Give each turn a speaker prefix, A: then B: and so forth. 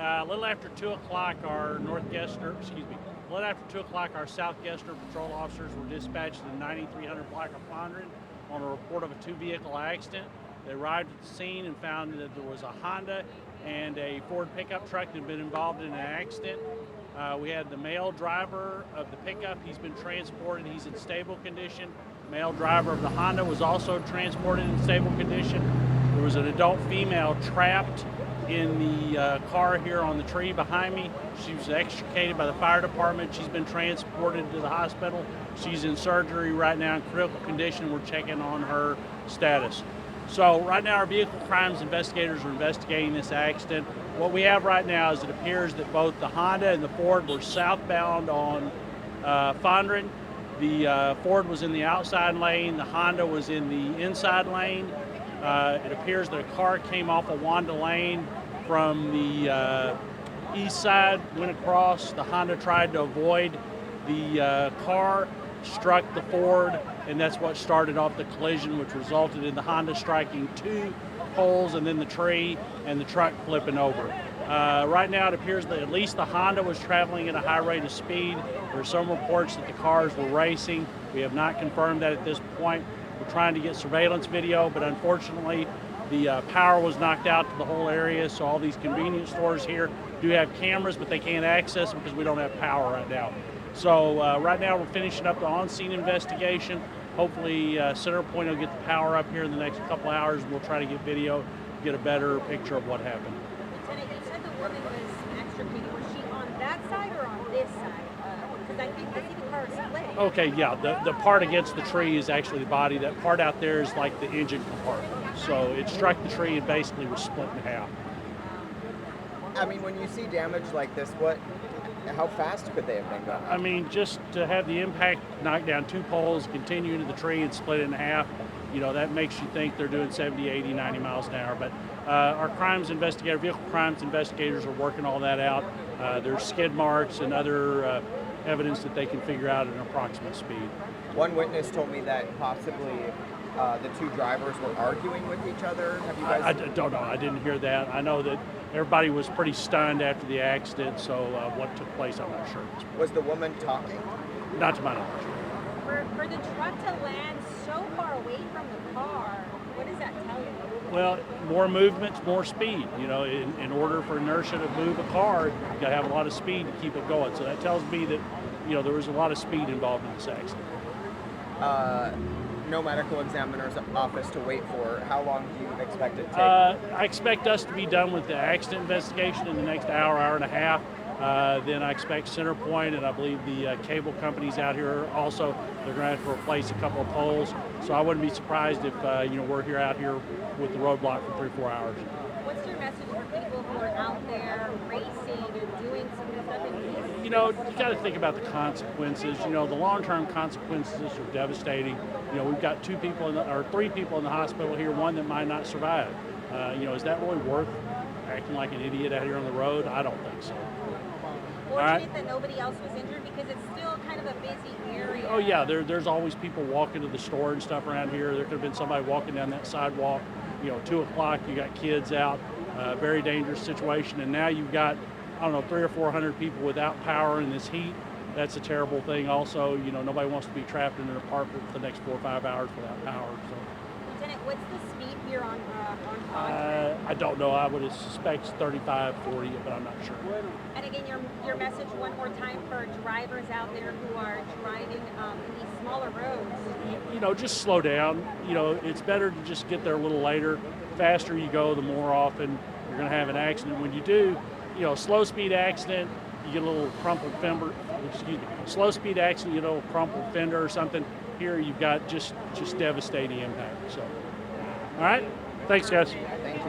A: A little after 2 o'clock, our a little after 2 o'clock, our South Gessner patrol officers were dispatched to 9300 block of Fondren on a report of a two-vehicle accident. They arrived at the scene and found that there was a Honda and a Ford pickup truck that had been involved in an accident. We had the male driver of the pickup. He's been transported. He's in stable condition. The male driver of the Honda was also transported in stable condition. There was an adult female trapped in the car here on the tree behind me. She was extricated by the fire department. She's been transported to the hospital. She's in surgery right now in critical condition. We're checking on her status. So right now our vehicle crimes investigators are investigating this accident. What we have right now is it appears that both the Honda and the Ford were southbound on Fondren. The Ford was in the outside lane. The Honda was in the inside lane. It appears that a car came off of Wanda Lane from the east side, went across. The Honda tried to avoid the car, struck the Ford, and that's what started off the collision, which resulted in the Honda striking two poles and then the tree and the truck flipping over. Right now it appears that at least the Honda was traveling at a high rate of speed. There are some reports that the cars were racing. We have not confirmed that at this point. We're trying to get surveillance video, but unfortunately the power was knocked out to the whole area, so all these convenience stores here do have cameras, but they can't access them because we don't have power right now. So right now we're finishing up the on-scene investigation. Hopefully Centerpoint will get the power up here in the next couple hours, and we'll try to get video, get a better picture of what happened.
B: Lieutenant, you said the woman was extricated. Was she on that side or on this side? Because I see the car split.
A: Okay, yeah, the part against the tree is actually the body. That part out there is like the engine compartment. So it struck the tree and basically was split in half.
C: I mean, when you see damage like this, how fast could they have been going?
A: I mean, just to have the impact knock down two poles, continue into the tree and split it in half, that makes you think they're doing 70, 80, 90 miles an hour. But our vehicle crimes investigators are working all that out. There's skid marks and other evidence that they can figure out at an approximate speed.
C: One witness told me that possibly the two drivers were arguing with each other. Have you guys?
A: I don't know. I didn't hear that. I know that everybody was pretty stunned after the accident, so what took place, I'm not sure.
C: Was the woman talking?
A: Not to my knowledge.
B: For the truck to land so far away from the car, what does that tell you?
A: Well, more movements, more speed. In order for inertia to move a car, you got to have a lot of speed to keep it going. So that tells me that, there was a lot of speed involved in this accident.
C: No medical examiner's office to wait for. How long do you expect it to take?
A: I expect us to be done with the accident investigation in the next hour and a half. Then I expect Centerpoint and I believe the cable companies out here also, they're going to have to replace a couple of poles. So I wouldn't be surprised if we're out here with the roadblock for 3 or 4 hours.
B: What's your message for people who are out there racing and doing some of the stuff in these?
A: You got to think about the consequences. The long-term consequences are devastating. We've got 3 people in the hospital here, one that might not survive. Is that really worth acting like an idiot out here on the road? I don't think so.
B: Fortunate that nobody else was injured because it's still kind of a busy area.
A: Oh yeah, there's always people walking to the store and stuff around here. There could have been somebody walking down that sidewalk. 2 o'clock, you got kids out. Very dangerous situation. And now you've got, 300 or 400 people without power in this heat. That's a terrible thing also. Nobody wants to be trapped in an apartment for the next 4 or 5 hours without power. So.
B: Lieutenant, what's the speed here on
A: I don't know. I would suspect 35, 40, but I'm not sure.
B: And again, your message one more time for drivers out there who are driving these smaller roads.
A: Just slow down. It's better to just get there a little later. The faster you go, the more often you're going to have an accident. When you do, slow speed accident, you get a little crumpled fender. Slow speed accident, you get a little crumpled fender or something. Here you've got just devastating impact. So, all right. Thanks, guys.
C: Thank you.